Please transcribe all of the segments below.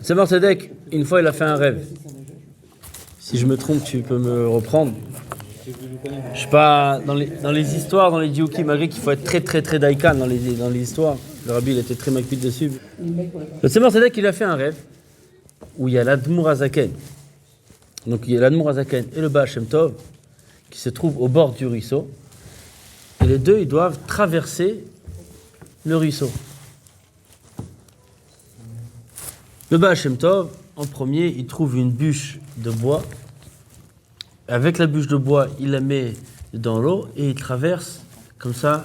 Tzemar Tzedek, une fois il a fait un rêve. Si je me trompe, tu peux me reprendre. Je sais pas, dans les histoires, dans les dioukim, malgré qu'il faut être très daïkan dans les histoires. Le rabbi il était très makpid dessus. Le Tzemar Tzedek, il a fait un rêve où il y a l'Admour Hazaken. Donc il y a l'Admour Hazaken et le Baal Shem Tov qui se trouvent au bord du ruisseau. Et les deux, ils doivent traverser le ruisseau. Le Baal Shem Tov, en premier, il trouve une bûche de bois. Avec la bûche de bois, il la met dans l'eau et il traverse comme ça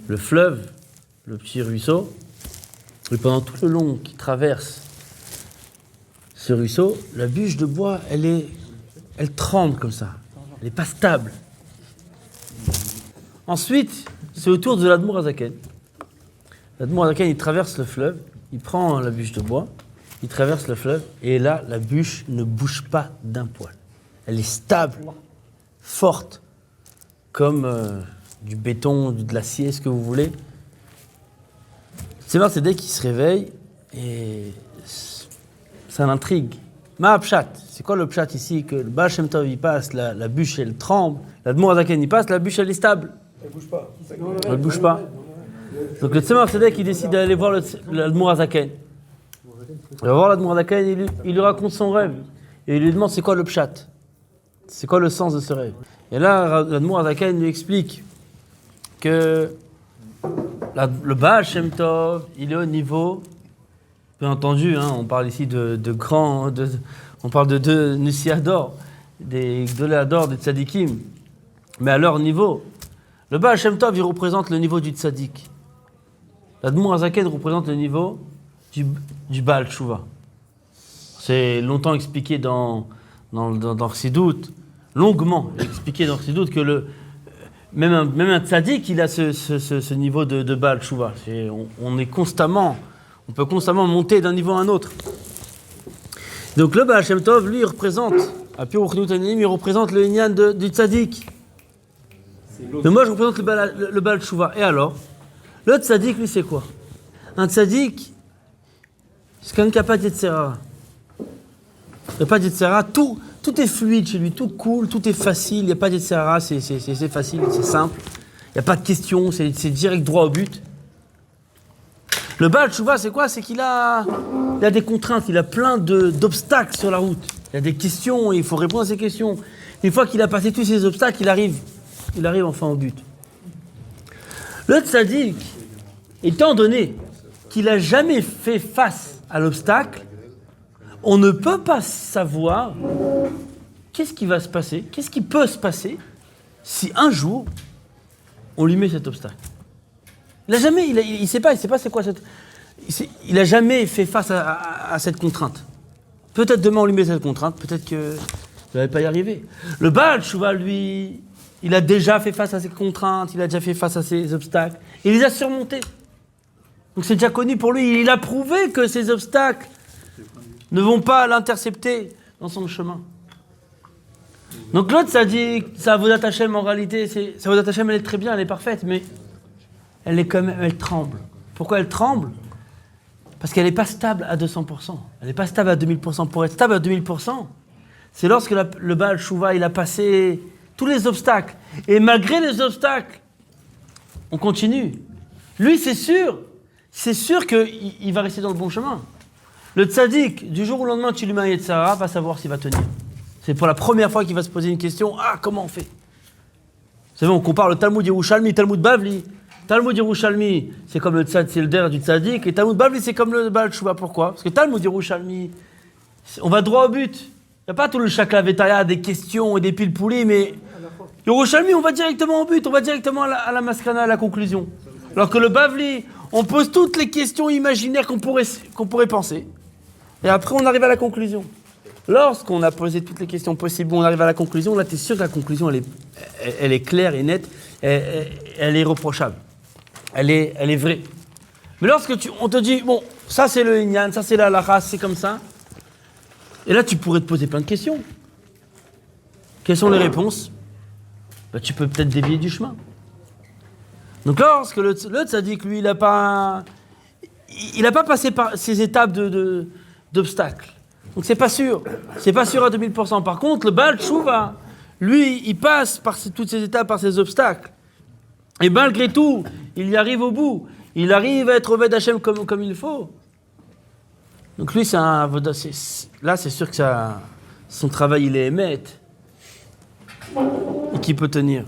le fleuve, le petit ruisseau. Et pendant tout le long qu'il traverse ce ruisseau, la bûche de bois, elle tremble comme ça. Elle n'est pas stable. Ensuite, c'est au tour de l'Admour Hazaken. L'Admour Hazaken, il traverse le fleuve, il prend la bûche de bois, il traverse le fleuve, et là, la bûche ne bouge pas d'un poil. Elle est stable, forte, comme du béton, de l'acier, ce que vous voulez. C'est dès qu'il se réveille, et ça l'intrigue. Ma pshat, c'est quoi le pshat ici? Que le Baal Shem Tov il passe, la bûche elle tremble, l'Admour Hazaken il passe, la bûche elle est stable. Elle bouge pas. Elle bouge pas. Donc le Tzemar Tzedek il décide d'aller voir l'Admour Hazaken. Il va voir l'Admour Hazaken, il lui raconte son rêve. Et il lui demande c'est quoi le pshat? C'est quoi le sens de ce rêve? Et là, l'Admour Hazaken lui explique que le Baal Shem Tov, il est au niveau, bien entendu, on parle ici de grands, on parle de deux Nusiador, des Gdoléador, des Tzadikim, mais à leur niveau. Le Baal Shem Tov, il représente le niveau du Tzadik. L'Admour Hazaken représente le niveau du Baal Tshuva. C'est longtemps expliqué dans Chassidut, longuement expliqué dans Chassidut que même un tzaddik, il a ce niveau de Baal Tshuva. On peut constamment monter d'un niveau à un autre. Donc le Baal Shem Tov, lui, il représente, à Piruch Nutanim, il représente le Inyan du tzaddik. Mais moi, je représente le Baal Tshuva. Et alors, le tzaddik, lui, c'est quoi? Un tzaddik, c'est quelqu'un qui n'a pas d'Yetzerara. Il n'y a pas d'Yetzerara, tout est fluide chez lui, tout coule, tout est facile, il n'y a pas d'Yetzerara, c'est facile, c'est simple. Il n'y a pas de questions, c'est direct droit au but. Le Baal Tshuva, c'est quoi? C'est qu'il a des contraintes, il a plein d'obstacles sur la route. Il y a des questions et il faut répondre à ces questions. Une fois qu'il a passé tous ces obstacles, il arrive enfin au but. Le tzaddik, étant donné qu'il n'a jamais fait face à l'obstacle, on ne peut pas savoir qu'est-ce qui va se passer, qu'est-ce qui peut se passer si un jour on lui met cet obstacle. Il sait pas c'est quoi il n'a jamais fait face à cette contrainte. Peut-être demain on lui met cette contrainte, peut-être qu'il ne va pas y arriver. Le Baal Tshuva, lui, il a déjà fait face à ces contraintes, il a déjà fait face à ces obstacles, il les a surmontés. Donc c'est déjà connu pour lui, il a prouvé que ces obstacles ne vont pas l'intercepter dans son chemin. Donc l'autre, ça dit, Avodat Hashem en réalité, Avodat Hashem, elle est très bien, elle est parfaite, mais elle tremble. Pourquoi elle tremble? Parce qu'elle n'est pas stable à 200%. Elle n'est pas stable à 2000%. Pour être stable à 2000%, c'est lorsque le Baal Tshuva, il a passé tous les obstacles. Et malgré les obstacles, on continue. Lui, c'est sûr qu'il va rester dans le bon chemin. Le tzaddik, du jour au lendemain, tu lui mets un Yetzirah, va savoir s'il va tenir. C'est pour la première fois qu'il va se poser une question. Ah, comment on fait? Vous savez, on compare le Talmud Yerushalmi, Talmud Bavli. Talmud Yerushalmi, c'est comme le der du tzaddik, et Talmud Bavli, c'est comme le Baal Tshuva. Pourquoi? Parce que Talmud Yerushalmi, on va droit au but. Il n'y a pas tout le shakla vetaya, des questions et des pilpoulis, mais Yerushalmi, on va directement au but, on va directement à la maskana, à la conclusion. Alors que le Bavli, on pose toutes les questions imaginaires qu'on pourrait penser. Et après, on arrive à la conclusion. Lorsqu'on a posé toutes les questions possibles, on arrive à la conclusion. Là, tu es sûr que la conclusion, elle est claire et nette. Elle est irréprochable. Elle est vraie. Mais lorsque on te dit, bon, ça c'est le Inyan, ça c'est la halakha, c'est comme ça. Et là, tu pourrais te poser plein de questions. Quelles sont les réponses? Tu peux peut-être dévier du chemin. Donc lorsque le tzaddik, lui, il n'a pas passé par ces étapes d'obstacles. Donc c'est pas sûr à 2000%. Par contre, le Baal Tshuva, lui, il passe par toutes ces étapes, par ces obstacles. Et malgré tout, il y arrive au bout. Il arrive à être Oved Hashem comme il faut. Donc lui, là, c'est sûr que son travail, il est émet. Et qui peut tenir.